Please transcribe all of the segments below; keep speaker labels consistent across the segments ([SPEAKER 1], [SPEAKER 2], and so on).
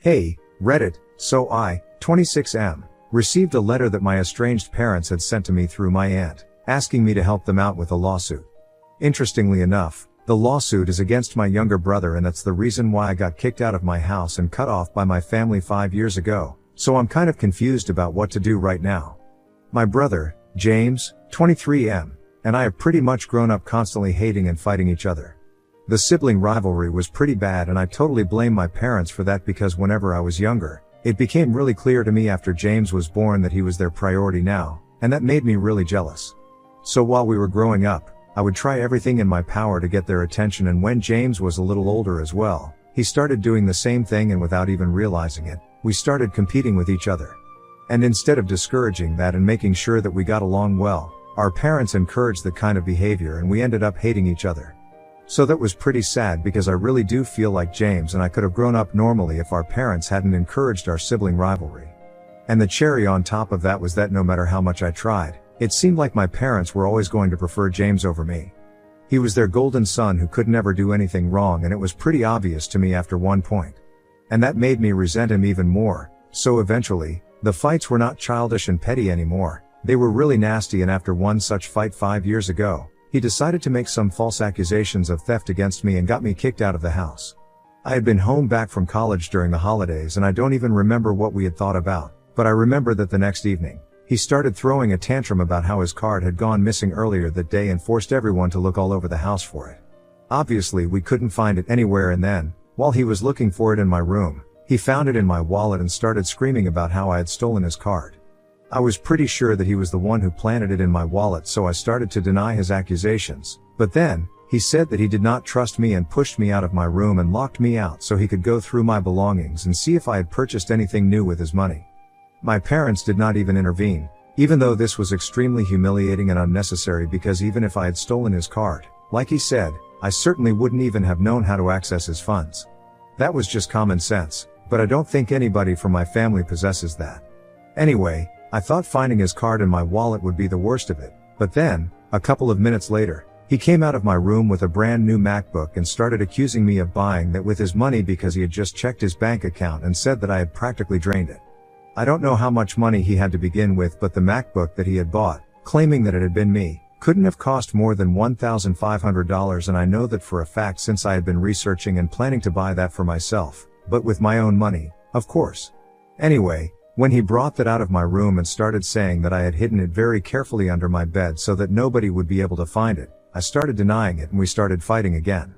[SPEAKER 1] Hey, Reddit, so I, 26M, received a letter that my estranged parents had sent to me through my aunt, asking me to help them out with a lawsuit. Interestingly enough, the lawsuit is against my younger brother, and that's the reason why I got kicked out of my house and cut off by my family 5 years ago, so I'm kind of confused about what to do right now. My brother, James, 23M, and I have pretty much grown up constantly hating and fighting each other. The sibling rivalry was pretty bad, and I totally blame my parents for that, because whenever I was younger, it became really clear to me after James was born that he was their priority now, and that made me really jealous. So while we were growing up, I would try everything in my power to get their attention, and when James was a little older as well, he started doing the same thing, and without even realizing it, we started competing with each other. And instead of discouraging that and making sure that we got along well, our parents encouraged that kind of behavior, and we ended up hating each other. So that was pretty sad, because I really do feel like James and I could have grown up normally if our parents hadn't encouraged our sibling rivalry. And the cherry on top of that was that no matter how much I tried, it seemed like my parents were always going to prefer James over me. He was their golden son who could never do anything wrong, and it was pretty obvious to me after one point. And that made me resent him even more, so eventually, the fights were not childish and petty anymore, they were really nasty, and after one such fight 5 years ago, he decided to make some false accusations of theft against me and got me kicked out of the house. I had been home back from college during the holidays, and I don't even remember what we had thought about, but I remember that the next evening, he started throwing a tantrum about how his card had gone missing earlier that day and forced everyone to look all over the house for it. Obviously we couldn't find it anywhere, and then, while he was looking for it in my room, he found it in my wallet and started screaming about how I had stolen his card. I was pretty sure that he was the one who planted it in my wallet, so I started to deny his accusations, but then, he said that he did not trust me and pushed me out of my room and locked me out so he could go through my belongings and see if I had purchased anything new with his money. My parents did not even intervene, even though this was extremely humiliating and unnecessary, because even if I had stolen his card, like he said, I certainly wouldn't even have known how to access his funds. That was just common sense, but I don't think anybody from my family possesses that. Anyway, I thought finding his card in my wallet would be the worst of it, but then, a couple of minutes later, he came out of my room with a brand new MacBook and started accusing me of buying that with his money because he had just checked his bank account and said that I had practically drained it. I don't know how much money he had to begin with, but the MacBook that he had bought, claiming that it had been me, couldn't have cost more than $1,500, and I know that for a fact since I had been researching and planning to buy that for myself, but with my own money, of course. Anyway, when he brought that out of my room and started saying that I had hidden it very carefully under my bed so that nobody would be able to find it, I started denying it and we started fighting again.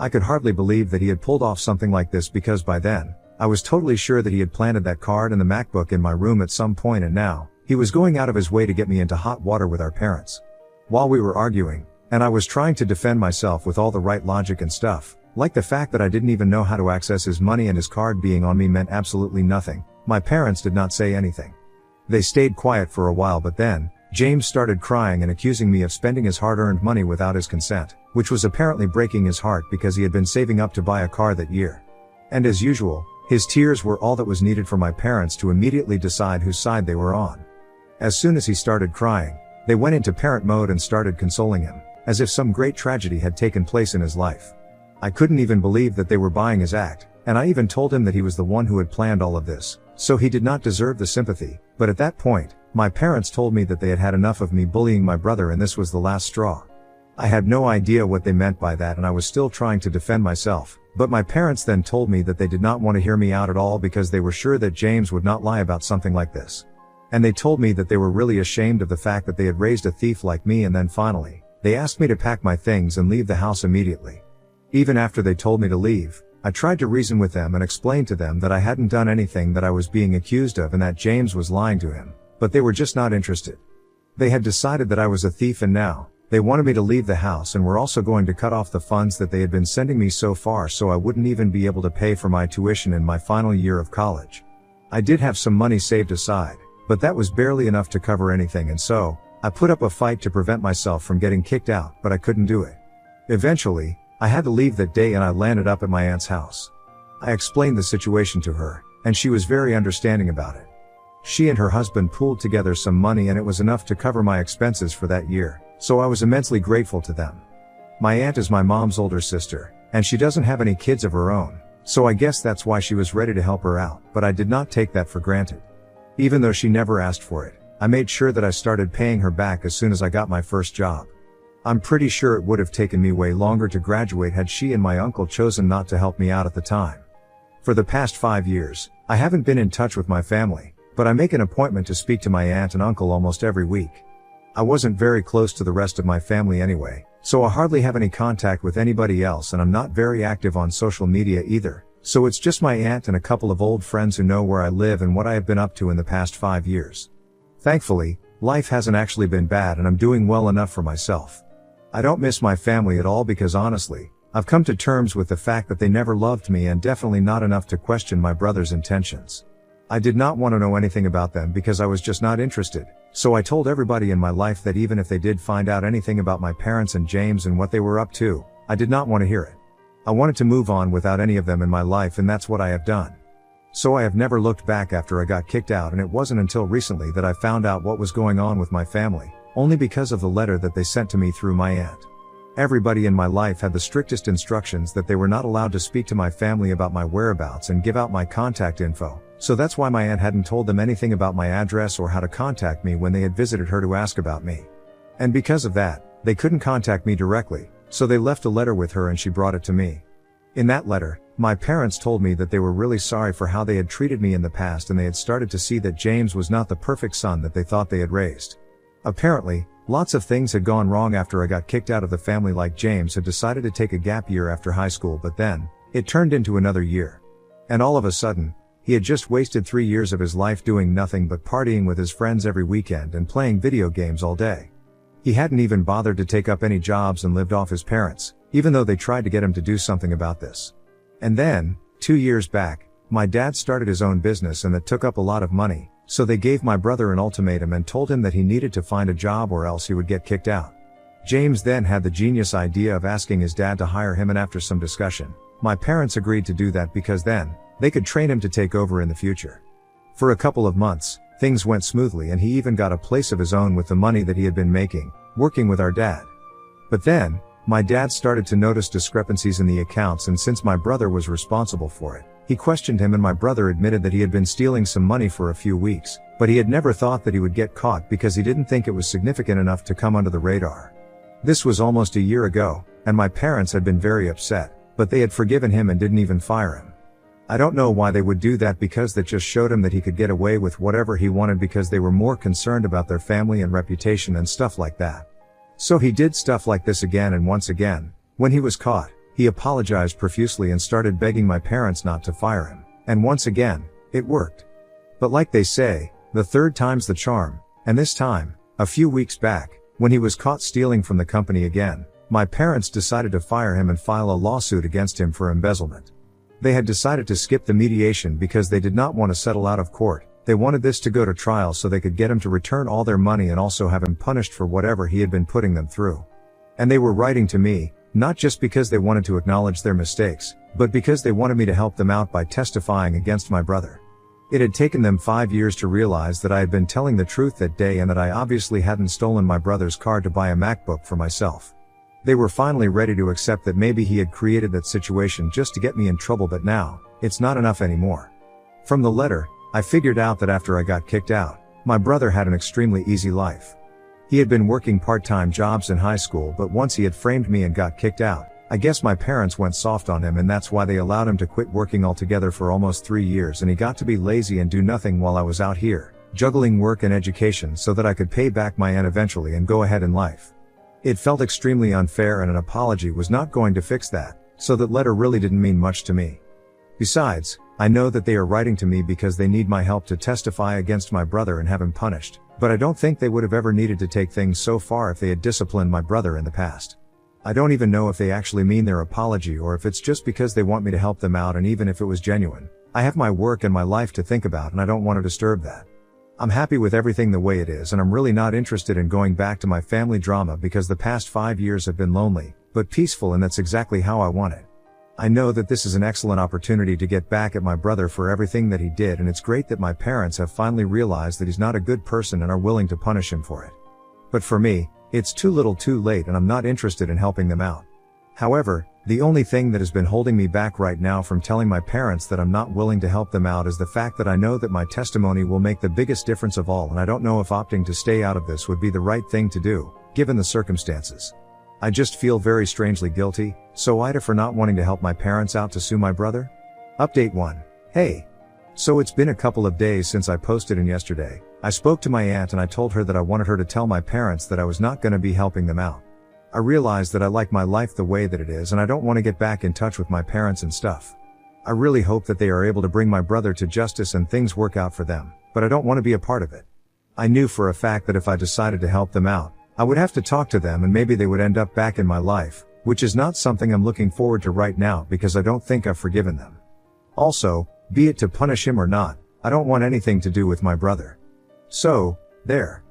[SPEAKER 1] I could hardly believe that he had pulled off something like this, because by then, I was totally sure that he had planted that card and the MacBook in my room at some point, and now, he was going out of his way to get me into hot water with our parents. While we were arguing, and I was trying to defend myself with all the right logic and stuff, like the fact that I didn't even know how to access his money and his card being on me meant absolutely nothing, my parents did not say anything. They stayed quiet for a while, but then, James started crying and accusing me of spending his hard-earned money without his consent, which was apparently breaking his heart because he had been saving up to buy a car that year. And as usual, his tears were all that was needed for my parents to immediately decide whose side they were on. As soon as he started crying, they went into parent mode and started consoling him, as if some great tragedy had taken place in his life. I couldn't even believe that they were buying his act, and I even told him that he was the one who had planned all of this, so he did not deserve the sympathy, but at that point, my parents told me that they had had enough of me bullying my brother and this was the last straw. I had no idea what they meant by that, and I was still trying to defend myself, but my parents then told me that they did not want to hear me out at all because they were sure that James would not lie about something like this. And they told me that they were really ashamed of the fact that they had raised a thief like me, and then finally, they asked me to pack my things and leave the house immediately. Even after they told me to leave, I tried to reason with them and explain to them that I hadn't done anything that I was being accused of and that James was lying to him, but they were just not interested. They had decided that I was a thief, and now, they wanted me to leave the house and were also going to cut off the funds that they had been sending me so far, so I wouldn't even be able to pay for my tuition in my final year of college. I did have some money saved aside, but that was barely enough to cover anything, and so, I put up a fight to prevent myself from getting kicked out, but I couldn't do it. Eventually, I had to leave that day and I landed up at my aunt's house. I explained the situation to her, and she was very understanding about it. She and her husband pooled together some money and it was enough to cover my expenses for that year, so I was immensely grateful to them. My aunt is my mom's older sister, and she doesn't have any kids of her own, So I guess that's why she was ready to help her out, but I did not take that for granted. Even though she never asked for it, I made sure that I started paying her back as soon as I got my first job. I'm pretty sure it would have taken me way longer to graduate had she and my uncle chosen not to help me out at the time. For the past 5 years, I haven't been in touch with my family, but I make an appointment to speak to my aunt and uncle almost every week. I wasn't very close to the rest of my family anyway, so I hardly have any contact with anybody else, and I'm not very active on social media either, so it's just my aunt and a couple of old friends who know where I live and what I have been up to in the past 5 years. Thankfully, life hasn't actually been bad and I'm doing well enough for myself. I don't miss my family at all because honestly, I've come to terms with the fact that they never loved me and definitely not enough to question my brother's intentions. I did not want to know anything about them because I was just not interested, so I told everybody in my life that even if they did find out anything about my parents and James and what they were up to, I did not want to hear it. I wanted to move on without any of them in my life, and that's what I have done. So I have never looked back after I got kicked out, and it wasn't until recently that I found out what was going on with my family, only because of the letter that they sent to me through my aunt. Everybody in my life had the strictest instructions that they were not allowed to speak to my family about my whereabouts and give out my contact info, so that's why my aunt hadn't told them anything about my address or how to contact me when they had visited her to ask about me. And because of that, they couldn't contact me directly, so they left a letter with her and she brought it to me. In that letter, my parents told me that they were really sorry for how they had treated me in the past, and they had started to see that James was not the perfect son that they thought they had raised. Apparently, lots of things had gone wrong after I got kicked out of the family, like James had decided to take a gap year after high school, but then, it turned into another year. And all of a sudden, he had just wasted 3 years of his life doing nothing but partying with his friends every weekend and playing video games all day. He hadn't even bothered to take up any jobs and lived off his parents, even though they tried to get him to do something about this. And then, 2 years back, my dad started his own business and that took up a lot of money. So they gave my brother an ultimatum and told him that he needed to find a job or else he would get kicked out. James then had the genius idea of asking his dad to hire him, and after some discussion, my parents agreed to do that because then, they could train him to take over in the future. For a couple of months, things went smoothly and he even got a place of his own with the money that he had been making, working with our dad. But then, my dad started to notice discrepancies in the accounts, and since my brother was responsible for it, he questioned him, and my brother admitted that he had been stealing some money for a few weeks, but he had never thought that he would get caught because he didn't think it was significant enough to come under the radar. This was almost a year ago, and my parents had been very upset, but they had forgiven him and didn't even fire him. I don't know why they would do that, because that just showed him that he could get away with whatever he wanted because they were more concerned about their family and reputation and stuff like that. So he did stuff like this again, and once again, when he was caught, he apologized profusely and started begging my parents not to fire him, and once again, it worked. But like they say, the third time's the charm, and this time, a few weeks back, when he was caught stealing from the company again, my parents decided to fire him and file a lawsuit against him for embezzlement. They had decided to skip the mediation because they did not want to settle out of court. They wanted this to go to trial so they could get him to return all their money and also have him punished for whatever he had been putting them through. And they were writing to me, not just because they wanted to acknowledge their mistakes, but because they wanted me to help them out by testifying against my brother. It had taken them 5 years to realize that I had been telling the truth that day and that I obviously hadn't stolen my brother's car to buy a MacBook for myself. They were finally ready to accept that maybe he had created that situation just to get me in trouble, but now, it's not enough anymore. From the letter, I figured out that after I got kicked out, my brother had an extremely easy life. He had been working part-time jobs in high school, but once he had framed me and got kicked out, I guess my parents went soft on him, and that's why they allowed him to quit working altogether for almost 3 years, and he got to be lazy and do nothing while I was out here, juggling work and education so that I could pay back my aunt eventually and go ahead in life. It felt extremely unfair, and an apology was not going to fix that, so that letter really didn't mean much to me. Besides, I know that they are writing to me because they need my help to testify against my brother and have him punished, but I don't think they would have ever needed to take things so far if they had disciplined my brother in the past. I don't even know if they actually mean their apology or if it's just because they want me to help them out, and even if it was genuine, I have my work and my life to think about and I don't want to disturb that. I'm happy with everything the way it is, and I'm really not interested in going back to my family drama because the past 5 years have been lonely, but peaceful, and that's exactly how I want it. I know that this is an excellent opportunity to get back at my brother for everything that he did, and it's great that my parents have finally realized that he's not a good person and are willing to punish him for it. But for me, it's too little too late, and I'm not interested in helping them out. However, The only thing that has been holding me back right now from telling my parents that I'm not willing to help them out is the fact that I know that my testimony will make the biggest difference of all, and I don't know if opting to stay out of this would be the right thing to do, given the circumstances. I just feel very strangely guilty, so Ida, for not wanting to help my parents out to sue my brother? Update 1. Hey. So it's been a couple of days since I posted, and yesterday, I spoke to my aunt and I told her that I wanted her to tell my parents that I was not gonna be helping them out. I realized that I like my life the way that it is and I don't want to get back in touch with my parents and stuff. I really hope that they are able to bring my brother to justice and things work out for them, but I don't want to be a part of it. I knew for a fact that if I decided to help them out, I would have to talk to them and maybe they would end up back in my life, which is not something I'm looking forward to right now because I don't think I've forgiven them. Also, be it to punish him or not, I don't want anything to do with my brother. So, there.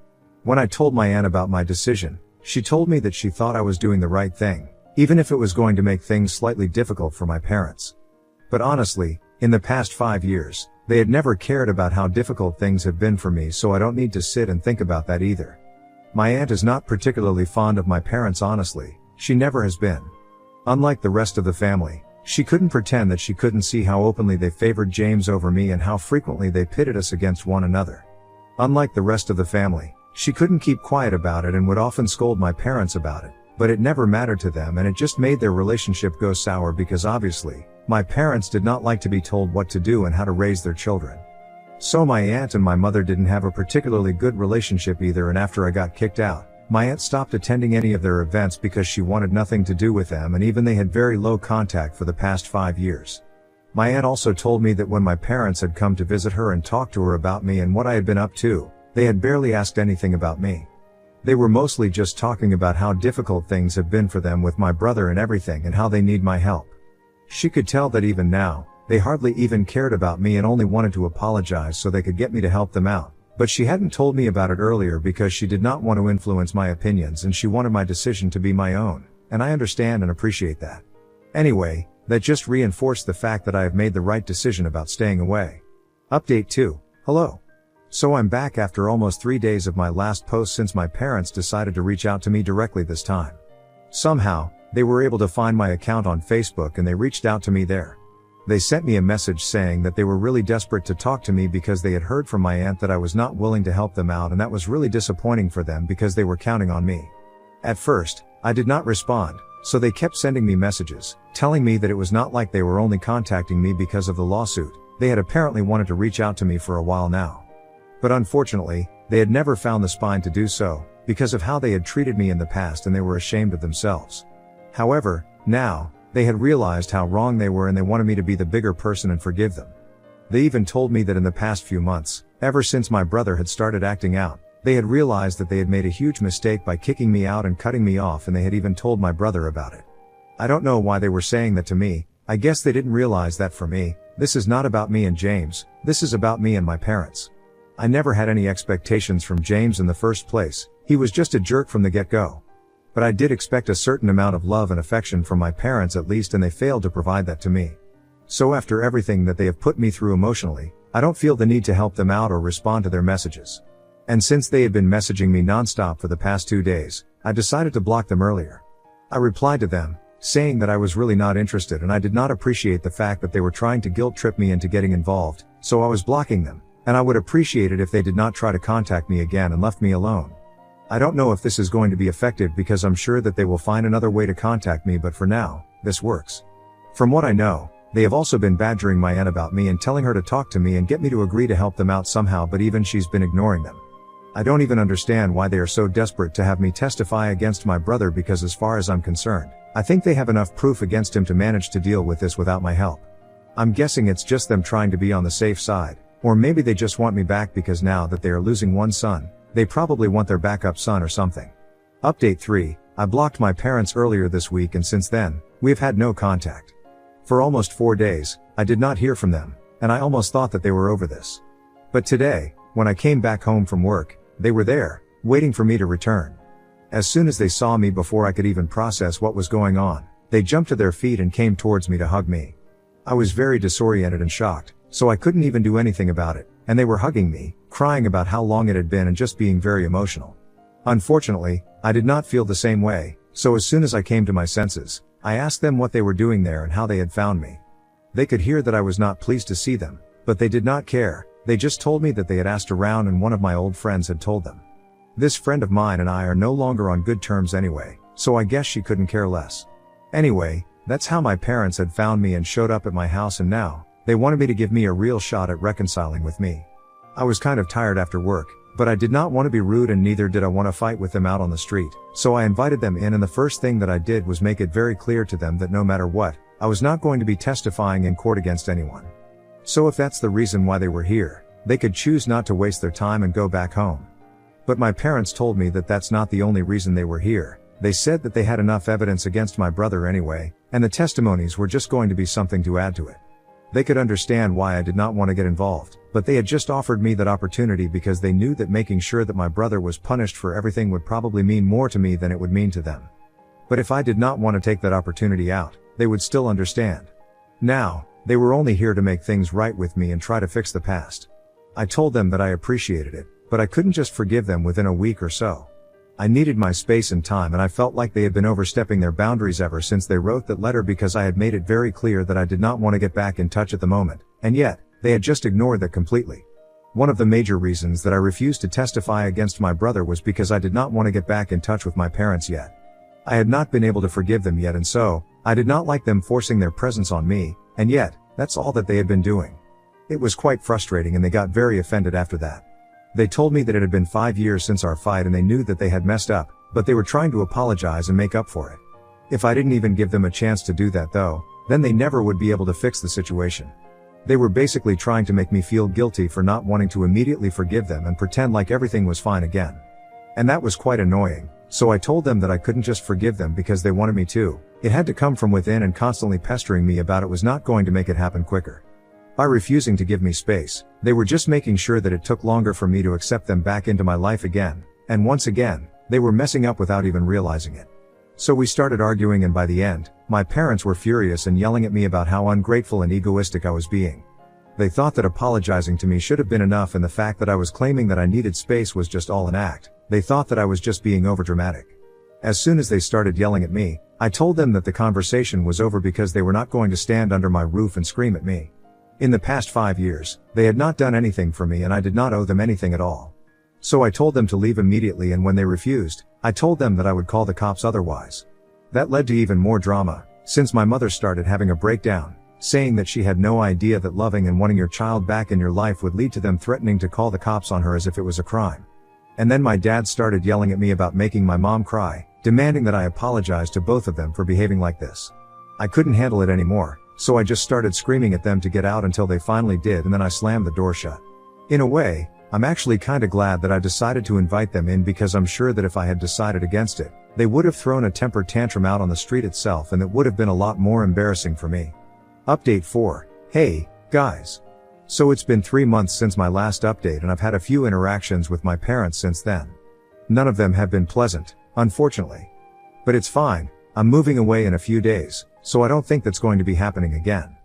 [SPEAKER 1] When I told my aunt about my decision, she told me that she thought I was doing the right thing, even if it was going to make things slightly difficult for my parents. But honestly, in the past 5 years, they had never cared about how difficult things have been for me, so I don't need to sit and think about that either. My aunt is not particularly fond of my parents, honestly, she never has been. Unlike the rest of the family, she couldn't pretend that she couldn't see how openly they favored James over me and how frequently they pitted us against one another. Unlike the rest of the family, she couldn't keep quiet about it and would often scold my parents about it, but it never mattered to them and it just made their relationship go sour because obviously, my parents did not like to be told what to do and how to raise their children. So my aunt and my mother didn't have a particularly good relationship either, and after I got kicked out, my aunt stopped attending any of their events because she wanted nothing to do with them, and even they had very low contact for the past 5 years. My aunt also told me that when my parents had come to visit her and talked to her about me and what I had been up to, they had barely asked anything about me. They were mostly just talking about how difficult things have been for them with my brother and everything and how they need my help. She could tell that even now, they hardly even cared about me and only wanted to apologize so they could get me to help them out, but she hadn't told me about it earlier because she did not want to influence my opinions and she wanted my decision to be my own, and I understand and appreciate that. Anyway, that just reinforced the fact that I have made the right decision about staying away. Update 2. Hello. So I'm back after almost 3 days of my last post since my parents decided to reach out to me directly this time. Somehow, they were able to find my account on Facebook and they reached out to me there. They sent me a message saying that they were really desperate to talk to me because they had heard from my aunt that I was not willing to help them out, and that was really disappointing for them because they were counting on me. At first, I did not respond, so they kept sending me messages, telling me that it was not like they were only contacting me because of the lawsuit. They had apparently wanted to reach out to me for a while now. But unfortunately, they had never found the spine to do so, because of how they had treated me in the past, and they were ashamed of themselves. However, now, they had realized how wrong they were and they wanted me to be the bigger person and forgive them. They even told me that in the past few months, ever since my brother had started acting out, they had realized that they had made a huge mistake by kicking me out and cutting me off, and they had even told my brother about it. I don't know why they were saying that to me. I guess they didn't realize that for me, this is not about me and James, this is about me and my parents. I never had any expectations from James in the first place, he was just a jerk from the get-go. But I did expect a certain amount of love and affection from my parents at least, and they failed to provide that to me. So after everything that they have put me through emotionally, I don't feel the need to help them out or respond to their messages. And since they had been messaging me nonstop for the past 2 days, I decided to block them earlier. I replied to them, saying that I was really not interested and I did not appreciate the fact that they were trying to guilt trip me into getting involved, so I was blocking them. And I would appreciate it if they did not try to contact me again and left me alone. I don't know if this is going to be effective because I'm sure that they will find another way to contact me, but for now, this works. From what I know, they have also been badgering my aunt about me and telling her to talk to me and get me to agree to help them out somehow, but even she's been ignoring them. I don't even understand why they are so desperate to have me testify against my brother, because as far as I'm concerned, I think they have enough proof against him to manage to deal with this without my help. I'm guessing it's just them trying to be on the safe side. Or maybe they just want me back because now that they are losing one son, they probably want their backup son or something. Update 3. I blocked my parents earlier this week, and since then, we have had no contact. For almost 4 days, I did not hear from them, and I almost thought that they were over this. But today, when I came back home from work, they were there, waiting for me to return. As soon as they saw me, before I could even process what was going on, they jumped to their feet and came towards me to hug me. I was very disoriented and shocked, so I couldn't even do anything about it, and they were hugging me, crying about how long it had been and just being very emotional. Unfortunately, I did not feel the same way, so as soon as I came to my senses, I asked them what they were doing there and how they had found me. They could hear that I was not pleased to see them, but they did not care. They just told me that they had asked around and one of my old friends had told them. This friend of mine and I are no longer on good terms anyway, so I guess she couldn't care less. Anyway, that's how my parents had found me and showed up at my house, and now they wanted me to give me a real shot at reconciling with me. I was kind of tired after work, but I did not want to be rude and neither did I want to fight with them out on the street, so I invited them in, and the first thing that I did was make it very clear to them that no matter what, I was not going to be testifying in court against anyone. So if that's the reason why they were here, they could choose not to waste their time and go back home. But my parents told me that that's not the only reason they were here. They said that they had enough evidence against my brother anyway, and the testimonies were just going to be something to add to it. They could understand why I did not want to get involved, but they had just offered me that opportunity because they knew that making sure that my brother was punished for everything would probably mean more to me than it would mean to them. But if I did not want to take that opportunity out, they would still understand. Now, they were only here to make things right with me and try to fix the past. I told them that I appreciated it, but I couldn't just forgive them within a week or so. I needed my space and time, and I felt like they had been overstepping their boundaries ever since they wrote that letter because I had made it very clear that I did not want to get back in touch at the moment, and yet, they had just ignored that completely. One of the major reasons that I refused to testify against my brother was because I did not want to get back in touch with my parents yet. I had not been able to forgive them yet, and so, I did not like them forcing their presence on me, and yet, that's all that they had been doing. It was quite frustrating and they got very offended after that. They told me that it had been 5 years since our fight and they knew that they had messed up, but they were trying to apologize and make up for it. If I didn't even give them a chance to do that though, then they never would be able to fix the situation. They were basically trying to make me feel guilty for not wanting to immediately forgive them and pretend like everything was fine again. And that was quite annoying, so I told them that I couldn't just forgive them because they wanted me to. It had to come from within, and constantly pestering me about it was not going to make it happen quicker. By refusing to give me space, they were just making sure that it took longer for me to accept them back into my life again, and once again, they were messing up without even realizing it. So we started arguing, and by the end, my parents were furious and yelling at me about how ungrateful and egoistic I was being. They thought that apologizing to me should have been enough, and the fact that I was claiming that I needed space was just all an act. They thought that I was just being overdramatic. As soon as they started yelling at me, I told them that the conversation was over because they were not going to stand under my roof and scream at me. In the past 5 years, they had not done anything for me and I did not owe them anything at all. So I told them to leave immediately, and when they refused, I told them that I would call the cops otherwise. That led to even more drama, since my mother started having a breakdown, saying that she had no idea that loving and wanting your child back in your life would lead to them threatening to call the cops on her as if it was a crime. And then my dad started yelling at me about making my mom cry, demanding that I apologize to both of them for behaving like this. I couldn't handle it anymore, so I just started screaming at them to get out until they finally did, and then I slammed the door shut. In a way, I'm actually kinda glad that I decided to invite them in, because I'm sure that if I had decided against it, they would have thrown a temper tantrum out on the street itself, and it would have been a lot more embarrassing for me. Update 4. Hey, guys. So it's been 3 months since my last update, and I've had a few interactions with my parents since then. None of them have been pleasant, unfortunately. But it's fine, I'm moving away in a few days, so I don't think that's going to be happening again.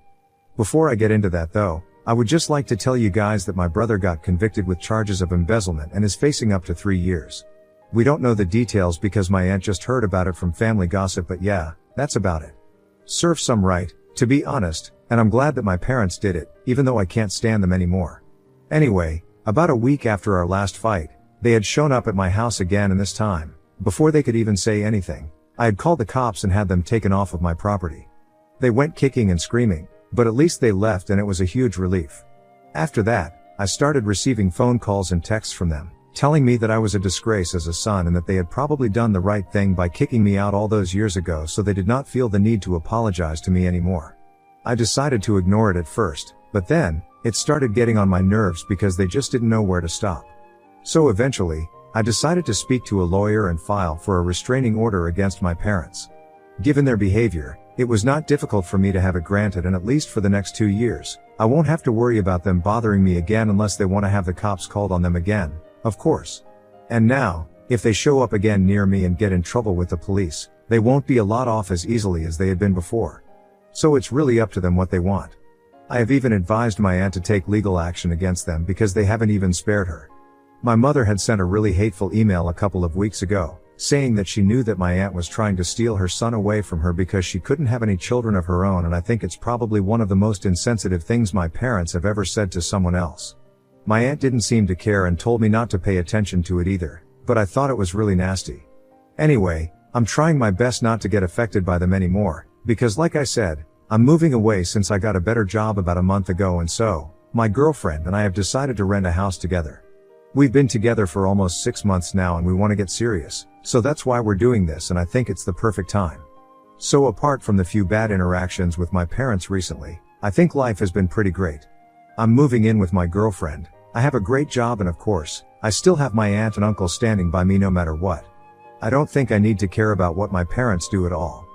[SPEAKER 1] Before I get into that though, I would just like to tell you guys that my brother got convicted with charges of embezzlement and is facing up to 3 years. We don't know the details because my aunt just heard about it from family gossip, but yeah, that's about it. Serves some right, to be honest, and I'm glad that my parents did it, even though I can't stand them anymore. Anyway, about a week after our last fight, they had shown up at my house again, and this time, before they could even say anything, I had called the cops and had them taken off of my property. They went kicking and screaming, but at least they left, and it was a huge relief. After that, I started receiving phone calls and texts from them, telling me that I was a disgrace as a son and that they had probably done the right thing by kicking me out all those years ago, so they did not feel the need to apologize to me anymore. I decided to ignore it at first, but then, it started getting on my nerves because they just didn't know where to stop. So eventually, I decided to speak to a lawyer and file for a restraining order against my parents. Given their behavior, it was not difficult for me to have it granted, and at least for the next 2 years, I won't have to worry about them bothering me again unless they want to have the cops called on them again, of course. And now, if they show up again near me and get in trouble with the police, they won't be a lot off as easily as they had been before. So it's really up to them what they want. I have even advised my aunt to take legal action against them because they haven't even spared her. My mother had sent a really hateful email a couple of weeks ago, saying that she knew that my aunt was trying to steal her son away from her because she couldn't have any children of her own, and I think it's probably one of the most insensitive things my parents have ever said to someone else. My aunt didn't seem to care and told me not to pay attention to it either, but I thought it was really nasty. Anyway, I'm trying my best not to get affected by them anymore, because like I said, I'm moving away since I got a better job about a month ago, and so, my girlfriend and I have decided to rent a house together. We've been together for almost 6 months now and we want to get serious, so that's why we're doing this, and I think it's the perfect time. So apart from the few bad interactions with my parents recently, I think life has been pretty great. I'm moving in with my girlfriend, I have a great job, and of course, I still have my aunt and uncle standing by me no matter what. I don't think I need to care about what my parents do at all.